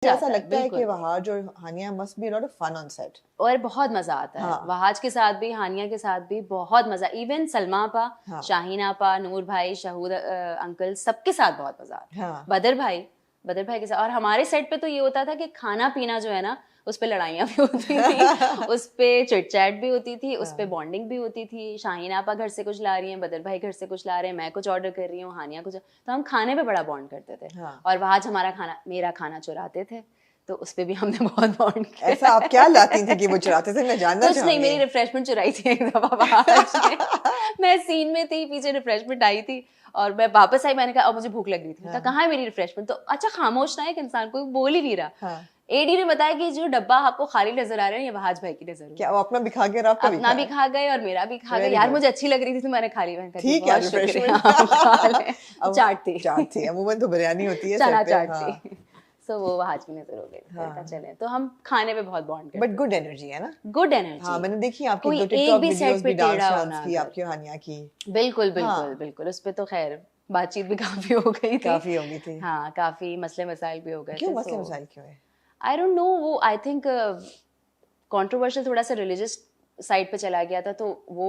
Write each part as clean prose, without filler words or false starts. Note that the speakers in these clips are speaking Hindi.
ऐसा लगता है कि वहाज और Hania must be a lot of fun on set और बहुत मजा आता है। वहाज के साथ भी, हानिया के साथ भी बहुत मजा। इवन सलमा आपा, शाहीन आपा, नूर भाई, शहूद अंकल, सबके साथ बहुत मजा आता है। बदर भाई के साथ। और हमारे सेट पे तो ये होता था कि खाना पीना जो है ना, उस पे लड़ाइयाँ भी होती थी, उस पे चिट चैट भी होती थी, उस पे बॉन्डिंग भी होती थी। शाहीन आपा घर से कुछ ला रही हैं, बदर भाई घर से कुछ ला रहे हैं, मैं कुछ ऑर्डर कर रही हूँ, हानिया कुछ, तो हम खाने पे बड़ा बॉन्ड करते थे। और वहाज मेरा खाना चुराते थे, तो उस पे भी हमने बहुत बॉन्ड किया। ऐसा आप क्या लाती थी कि वो चुराते थे? मैं जानना कुछ नहीं, मेरी रिफ्रेशमेंट चुराई थी एक दफा वहाज ने। मैं सीन में थी, पीछे रिफ्रेशमेंट आई थी और मैं वापस आई, मैंने कहा अब मुझे भूख लग रही थी। कहाँ है मेरी रिफ्रेशमेंट? तो अच्छा खामोश ना, एक इंसान कोई बोल ही नहीं रहा। एडी ने बताया कि जो डब्बा आपको खाली नजर आ रहा है, ये वहाज भाई की नजर है। क्या वो अपना भी खा गए और आपका भी अपना भी खा गए और मेरा भी खा गए। यार मुझे अच्छी लग रही थी तो मैंने खा ली। मैंने ठीक है, चाट थी अमूमन तो बिरयानी होती है, चना चाट थी। सो वो वहाज की नजर हो गई। चले तो हम खाने पे बहुत बॉन्ड करते हैं। बट गुड एनर्जी है ना? Good energy. हाँ, मैंने देखी आपकी दो टिकटॉक वीडियोस भी डांस की आपकी हानिया की। बिल्कुल बिल्कुल बिल्कुल। उस पे तो खैर बातचीत भी काफी हो गई थी। हाँ, काफी मसले मसाइल भी हो गए थे। क्यों मसले मसाइल क्यों है? आई डोंट नो, वो आई थिंक कंट्रोवर्शियल थोड़ा सा रिलीजियस साइड पे चला गया था, तो वो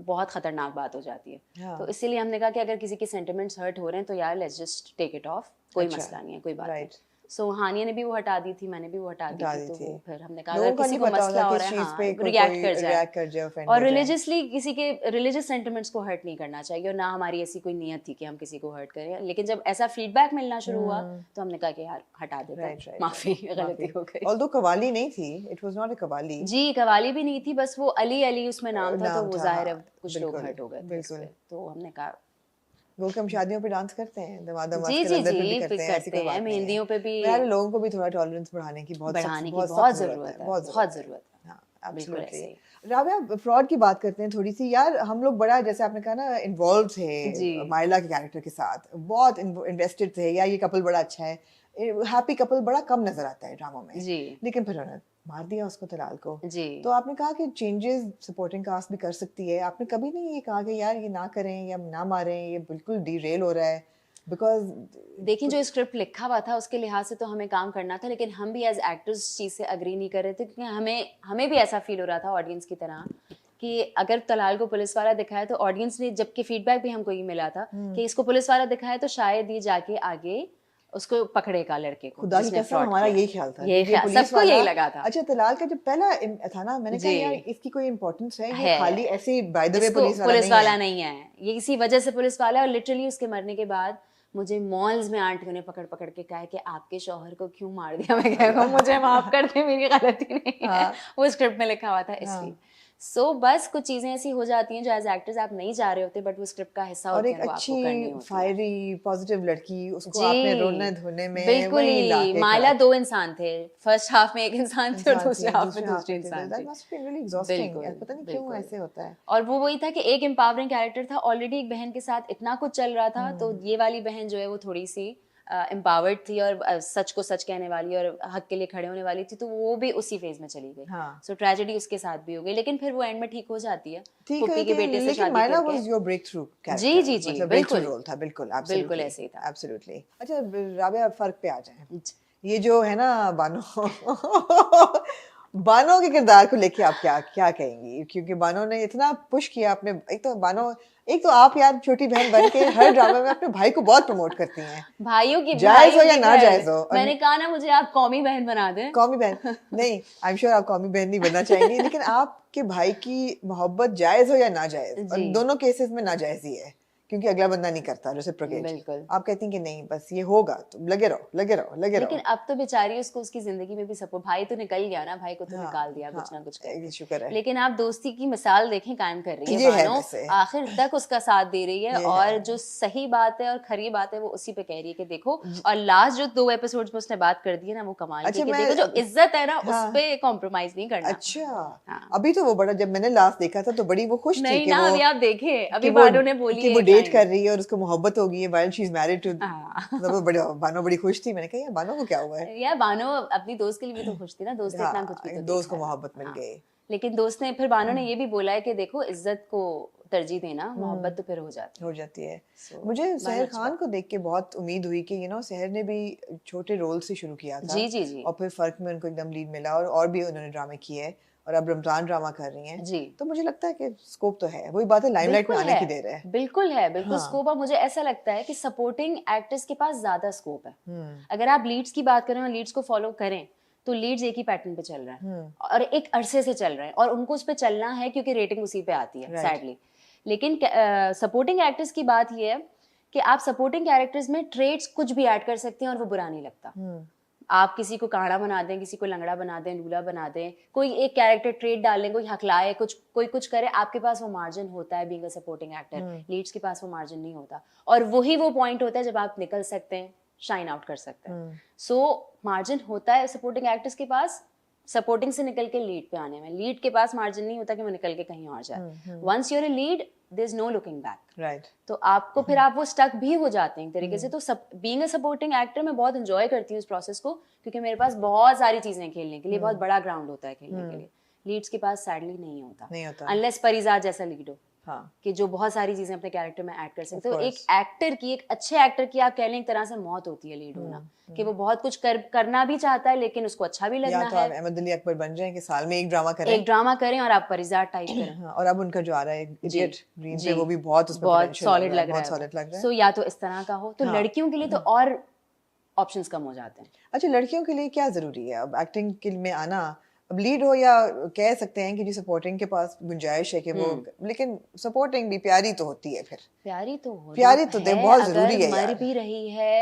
बहुत खतरनाक बात हो जाती है। तो इसीलिए हमने कहा कि अगर किसी के सेंटिमेंट्स हर्ट हो रहे हैं तो यार let's just take it off, कोई मसला नहीं है, कोई बात नहीं। सो हानिया ने भी वो हटा दी थी, मैंने भी वो हटा दी थी। तो वो फिर हमने कहा अगर किसी को मसला हो रहा है, रिएक्ट कर जाए। और रिलीजियसली किसी के रिलीजियस सेंटिमेंट्स को हर्ट नहीं करना चाहिए, और ना हमारी ऐसी कोई नियत थी कि हम किसी को हर्ट करें। लेकिन जब ऐसा फीडबैक मिलना शुरू हुआ तो हमने कहा कि यार हटा देते हैं, माफी, गलती हो गई। ऑल्दो कवाली नहीं थी, it was not a qawwali. जी, कवाली भी नहीं थी, बस वो अली अली उसमें नाम था, तो वो जाहिर है कुछ लोग हर्ट हो गए थे इस पे। तो हमने कहा वो हम शादियों पे डांस करते हैं, दमाद जी जी जी करते हैं, मेहंदियों पे भी। यार लोगों को भी थोड़ा टॉलरेंस बढ़ाने की बहुत जरूरत है, बहुत जरूरत है। हाँ, एब्सोल्युटली। राबिया, फ्रॉड की बात करते हैं थोड़ी सी। यार हम लोग बड़ा, जैसे आपने कहा ना, इन्वॉल्व थे माइला के कैरेक्टर के साथ, बहुत इन्वेस्टेड थे। यार ये कपल बड़ा अच्छा है, हैप्पी कपल बड़ा कम नजर आता है ड्रामा में जी। लेकिन फिर उन्होंने मार दिया उसको, तलाल को जी। तो आपने कहा कि चेंजेस सपोर्टिंग कास्ट भी कर सकती है। आपने कभी नहीं ये कहा कि यार ये ना करें या ना मारें, ये बिल्कुल डीरेल हो रहा है? बिकॉज देखिए, जो स्क्रिप्ट लिखा हुआ था उसके लिहाज से तो हमें काम करना था, लेकिन हम भी एज एक्टर्स चीज़ से अग्री नहीं कर रहे थे, क्योंकि हमें भी ऐसा फील हो रहा था ऑडियंस की तरह कि अगर तलाल को पुलिस वाला दिखाया तो ऑडियंस ने, जबकि फीडबैक भी हमको ये मिला था कि इसको पुलिस वाला दिखाया तो शायद ये जाके आगे उसको पकड़ेगा लड़के को। खुदा की कसम हमारा यही ख्याल था, सबको यही लगा था। अच्छा, तलाल का जब पहला था ना, मैंने कहा यार इसकी कोई इंपॉर्टेंस है, ये खाली ऐसे बाय द वे पुलिस वाला नहीं है, ये इसी वजह से पुलिस वाला है। और लिटरली उसके मरने के बाद मुझे मॉल्स में आंटियों ने पकड़ पकड़ के कहा कि आपके शौहर को क्यों मार दिया। मैं कह रहा हूँ मुझे माफ कर दे, मेरी गलती नहीं है, वो स्क्रिप्ट में लिखा हुआ था इसलिए। सो बस कुछ चीजें ऐसी हो जाती हैं जो एज एक्टर्स आप नहीं चाह रहे होते, बट वो स्क्रिप्ट का हिस्सा होती है, वो आपको करनी होती है। फायरी पॉजिटिव लड़की, उसको आपने रोने धोने में बिल्कुल ही माइला दो इंसान थे, फर्स्ट हाफ में एक इंसान थे और दूसरे हाफ में दूसरे इंसान थे। That must be really exhausting. पता नहीं क्यों ऐसे होता है। और वो वही था कि एक एम्पावरिंग कैरेक्टर था, ऑलरेडी एक बहन के साथ इतना कुछ चल रहा था, तो ये वाली बहन जो है वो थोड़ी सी एम्पावर्ड थी और सच को सच कहने वाली और हक के लिए खड़े होने वाली थी, तो वो भी उसी फेज में चली गई। सो ट्रेजेडी उसके साथ भी हो गई, लेकिन फिर वो एंड में ठीक हो जाती है, पुप्पी के बेटे से शादी Maila was your breakthrough character. जी जी जी, मतलब बिल्कुल रोल था, बिल्कुल बिल्कुल ऐसे ही था, एब्सोल्युटली। अच्छा राबिया, फर्क पे आ जाए, ये जो है ना बानो बानो के किरदार को लेके आप क्या क्या कहेंगी? क्योंकि बानो ने इतना पुश किया आपने। एक तो आप यार छोटी बहन बन के हर ड्रामा में अपने भाई को बहुत प्रमोट करती हैं। भाइयों की जायज हो या ना जायज हो। मैंने कहा ना, मुझे आप कौमी बहन बना दें। कौमी बहन नहीं, आई एम श्योर आप कौमी बहन नहीं बनना चाहेंगी, लेकिन आपके भाई की मोहब्बत जायज हो या ना जायज, और दोनों केसेस में नाजायज ही है, क्योंकि अगला बंदा नहीं करता रेसिप्रोकेट। बिल्कुल। आप कहती हैं कि नहीं बस ये होगा तो लगे रहो। लेकिन अब तो बेचारी उसको उसकी जिंदगी में भी सपोर्ट, भाई तो निकल गया ना, भाई को तो निकाल दिया कुछ ना कुछ करके, शुक्र है। लेकिन आप दोस्ती की मिसाल देखें कायम कर रही है बानो, आखिर तक उसका साथ दे रही है, और जो सही बात है और खरी बात है वो उसी पे कह रही है कि देखो। और लास्ट जो 2 एपिसोड्स में उसने बात कर दी है ना, वो कमाल की, देखो जो इज्जत है ना उस पे कॉम्प्रोमाइज नहीं करना। अच्छा, अभी तो वो बड़ा, जब मैंने लास्ट देखा था तो बड़ी वो खुश थी कि वो, अभी आप देखे, अभी बानो ने बोली वो डेट कर रही है और उसको मोहब्बत हो गई है while she is married to, तो बानो बड़ी खुश थी। मैंने कहा यार बानो को क्या हुआ है? यार बानो अपनी दोस्त के लिए भी तो खुश थी ना, दोस्त इतना कुछ भी तो दोस्त को मोहब्बत मिल गई। लेकिन दोस्त ने फिर बानो ने ये भी बोला है कि देखो इज्जत को तरजीह देना, मोहब्बत तो फिर हो जाती है। मुझे सहर खान को देख के बहुत उम्मीद हुई कि सहर ने भी छोटे रोल से शुरू किया था। जी जी जी। और फिर फर्क में उनको एकदम लीड मिला और भी उन्होंने ड्रामे किए हैं और अब रमजान ड्रामा कर रही हैं जी। तो मुझे लगता है कि स्कोप तो है, वही बात है, लाइमलाइट में आने की देर है। बिल्कुल है, बिल्कुल स्कोप। और मुझे ऐसा लगता है कि सपोर्टिंग एक्टर्स के पास ज्यादा स्कोप है। अगर आप लीड्स की बात करें और लीड्स को फॉलो करें तो लीड्स एक ही पैटर्न पे चल रहे हैं और एक अरसे से चल रहे हैं और उनको उस पर चलना है क्योंकि रेटिंग उसी पे आती है सैडली। लेकिन सपोर्टिंग एक्टर्स की बात ये है कि आप सपोर्टिंग कैरेक्टर्स में ट्रेड्स कुछ भी ऐड कर सकते हैं और वो बुरा नहीं लगता। आप किसी को काड़ा बना दें, किसी को लंगड़ा बना दें, लूला बना दें, कोई एक कैरेक्टर ट्रेड डालें, कोई हकलाए, कोई कुछ करे, आपके पास वो मार्जिन होता है being a supporting actor. Leads के पास वो मार्जिन नहीं होता और वही वो पॉइंट होता है जब आप निकल सकते हैं, शाइन आउट कर सकते हैं। सो मार्जिन होता है सपोर्टिंग एक्टर्स के पास सपोर्टिंग से निकल के लीड पे आने में। लीड के पास मार्जिन नहीं होता कि वो निकल के कहीं और जाए। Once you're a lead there is no looking back, right. तो आपको फिर आप वो स्टक भी हो जाते हैं एक तरीके से। तो बीइंग अ सपोर्टिंग एक्टर मैं बहुत एंजॉय करती हूँ इस प्रोसेस को क्योंकि मेरे पास बहुत सारी चीजें खेलने के लिए, बहुत बड़ा ग्राउंड होता है खेलने के लिए। लीड्स के पास सैडली नहीं होता अनलेस परिजात जैसा लीड हो। हाँ। कि जो बहुत सारी चीजें अपने कैरेक्टर में ऐड कर सकते हो। एक एक्टर की, एक अच्छे एक्टर की आप कह लें एक तरह से मौत होती है लीड होना, कि वो बहुत कुछ करना भी चाहता है लेकिन उसको अच्छा भी लगना है। अहमद अली अकबर बन जाएं कि साल में एक ड्रामा करें और आप परिजात टाइप करें। और अब उनका जो आ रहा है इडियट ग्रीन पे, वो भी बहुत सॉलिड लग रहा है। सो या तो इस तरह का हो तो लड़कियों के लिए तो और ऑप्शंस कम हो जाते हैं। अच्छा, लड़कियों के लिए क्या जरूरी है अब एक्टिंग में आना? अब लीड हो या कह सकते हैं कि जी सपोर्टिंग के पास गुंजाइश है कि वो, लेकिन सपोर्टिंग भी प्यारी तो होती है। फिर प्यारी तो बहुत जरूरी है। मर भी रही है,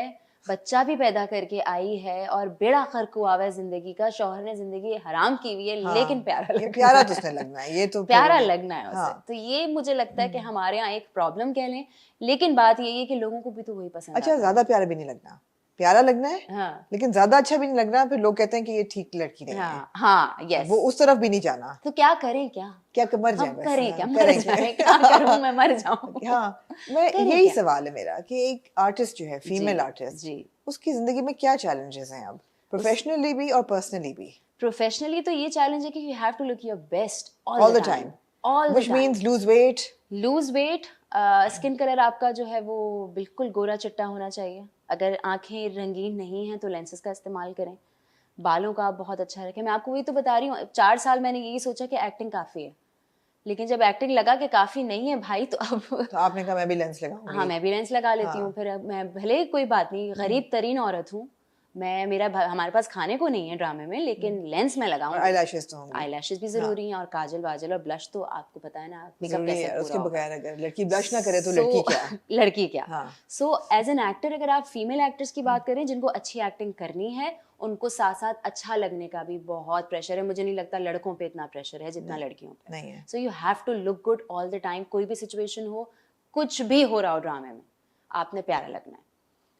बच्चा भी पैदा करके आई है और बेड़ा गर्क हुआ है जिंदगी का, शौहर ने जिंदगी हराम की हुई है। हाँ, लेकिन प्यारा तो उसने लगना है, ये तो प्यारा लगना है उसे। हाँ। तो ये मुझे लगता है कि हमारे यहाँ एक प्रॉब्लम कह लें, लेकिन बात यही है कि लोगों को भी तो वही पसंद। अच्छा, ज्यादा प्यारा भी नहीं लगना, प्यारा लगना है। हाँ। लेकिन ज्यादा अच्छा भी नहीं लगना, फिर लोग कहते हैं कि ये ठीक लड़की नहीं है। हाँ, यस। वो उस तरफ भी नहीं जाना। तो क्या करें, क्या मर जाए, करें क्या, क्या करूं मैं, मर जाऊं। हाँ, मैं यही सवाल है मेरा कि एक आर्टिस्ट जो है, फीमेल आर्टिस्ट, उसकी जिंदगी में क्या चैलेंजेस हैं अब, प्रोफेशनली भी और पर्सनली भी? प्रोफेशनली तो ये चैलेंज है कि you have to look your best all the time, which means lose weight. Skin colour आपका जो है वो बिल्कुल गोरा चिट्टा होना चाहिए। अगर आंखें रंगीन नहीं हैं तो लेंसेज का इस्तेमाल करें। बालों का आप बहुत अच्छा रखें। मैं आपको वही तो बता रही हूँ, 4 साल मैंने यही सोचा कि एक्टिंग काफ़ी है, लेकिन जब एक्टिंग लगा कि काफ़ी नहीं है भाई, तो अब तो आपने कहा मैं भी लेंस लगाऊंगी। हाँ, मैं भी लेंस लगा लेती हूँ। फिर मैं भले कोई बात नहीं, गरीब तरीन औरत हूँ मैं, हमारे पास खाने को नहीं है ड्रामे में, लेकिन लेंस में लगाऊंगी। आईलैशेस भी जरूरी हैं और काजल वाजल और ब्लश तो आपको पता है ना, मेकअप कैसे पूरा उसके बगैर अगर लड़की ब्लश ना करे तो लड़की क्या। सो एज एन एक्टर, अगर आप फीमेल एक्टर्स की बात करें जिनको अच्छी एक्टिंग करनी है, उनको साथ साथ अच्छा लगने का भी बहुत प्रेशर है। मुझे नहीं लगता लड़कों पे इतना प्रेशर है जितना लड़कियों पे नहीं है। So you have to look good all the time. कोई भी सिचुएशन हो, कुछ भी हो रहा हो ड्रामे में, आपने प्यारा लगना है।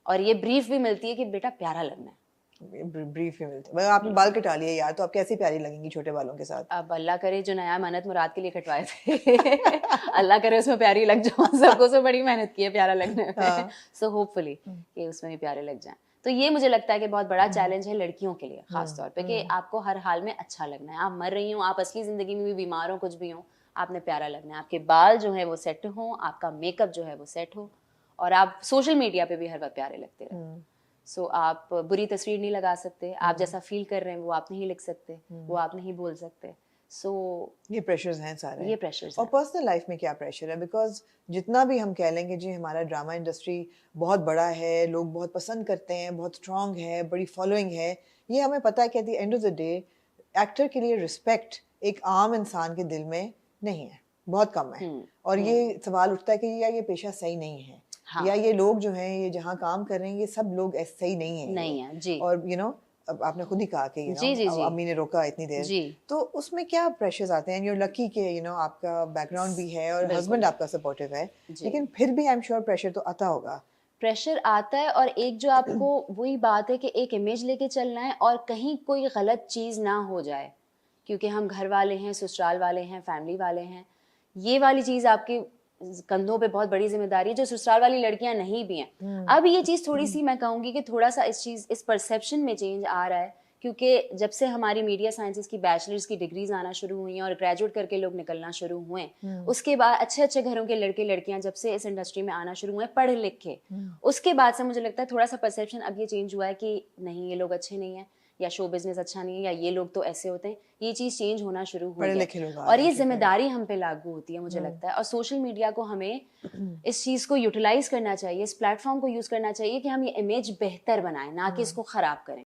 और ये ब्रीफ भी मिलती है कि बेटा प्यारा लगना है। ब्रीफ ही मिलती है। आपने बाल कटा लिए यार, तो आप कैसी प्यारी लगेंगी छोटे बालों के साथ? अब अल्लाह करे जो नया मन्नत मुराद के लिए कटवाए थे अल्लाह करे उसमें प्यारी लग जाओ। सबको से बड़ी मेहनत की है प्यारा लगने में। सो होपफुली कि उसमें भी प्यारे लग जाएं। तो ये मुझे लगता है कि बहुत बड़ा चैलेंज है लड़कियों के लिए खास तौर पे, कि आपको हर हाल में अच्छा लगना है। आप मर रही हो, आप असली जिंदगी में भी बीमार हो, कुछ भी हो, आपने प्यारा लगना है। आपके बाल जो है वो सेट हो, आपका मेकअप जो है वो सेट हो, और आप सोशल मीडिया पे भी हर वक्त प्यारे लगते रहे। सो आप बुरी तस्वीर नहीं लगा सकते, आप जैसा फील कर रहे हैं वो आप नहीं लिख सकते, वो आप नहीं बोल सकते। सो ये प्रेशर्स हैं सारे, ये प्रेशर्स। और पर्सनल लाइफ में क्या प्रेशर है? बिकॉज जितना भी हम कह लेंगे जी हमारा ड्रामा इंडस्ट्री बहुत बड़ा है, लोग बहुत पसंद करते हैं, बहुत स्ट्रॉन्ग है, बड़ी फॉलोइंग है, ये हमें पता है कि at the end of the day actor के लिए रिस्पेक्ट एक आम इंसान के दिल में नहीं है, बहुत कम है। और ये सवाल उठता है कि ये पेशा सही नहीं है। हाँ। या ये लोग जो हैं, ये जहाँ काम कर रहे हैं, ये सब लोग ऐसे सही नहीं है जी। और अब आपने खुद ही कहा कि अम्मी ने रोका इतनी देर जी। तो उसमें क्या प्रेशर्स आते हैं? you're lucky कि आपका बैकग्राउंड भी है और हस्बैंड आपका सपोर्टिव है, लेकिन फिर भी आई एम श्योर प्रेशर तो आता होगा। प्रेशर आता है, और एक जो आपको वही बात है कि एक इमेज लेके चलना है और कहीं कोई गलत चीज़ ना हो जाए, क्योंकि हम घर वाले हैं, ससुराल वाले हैं, फैमिली वाले हैं। ये वाली चीज़ आपके कंधों पे बहुत बड़ी जिम्मेदारी है, जो ससुराल वाली लड़कियां नहीं भी हैं। अब ये चीज़ थोड़ी सी मैं कहूँगी कि थोड़ा सा इस परसेप्शन में चेंज आ रहा है, क्योंकि जब से हमारी मीडिया साइंसेज की बैचलर्स की डिग्रीज आना शुरू हुई हैं और ग्रेजुएट करके लोग निकलना शुरू हुए, उसके बाद अच्छे अच्छे घरों के लड़के लड़कियां जब से इस इंडस्ट्री में आना शुरू हुए पढ़े लिखे, उसके बाद से मुझे लगता है थोड़ा सा परसेप्शन अब ये चेंज हुआ है कि नहीं ये लोग अच्छे नहीं है, या शो बिजनेस अच्छा नहीं है, या ये लोग तो ऐसे होते हैं, ये चीज़ चेंज होना शुरू हुई है और ये जिम्मेदारी हम पे लागू होती है मुझे लगता है। और सोशल मीडिया को हमें इस चीज़ को यूटिलाइज करना चाहिए, इस प्लेटफॉर्म को यूज़ करना चाहिए कि हम ये इमेज बेहतर बनाएं, ना कि इसको ख़राब करें।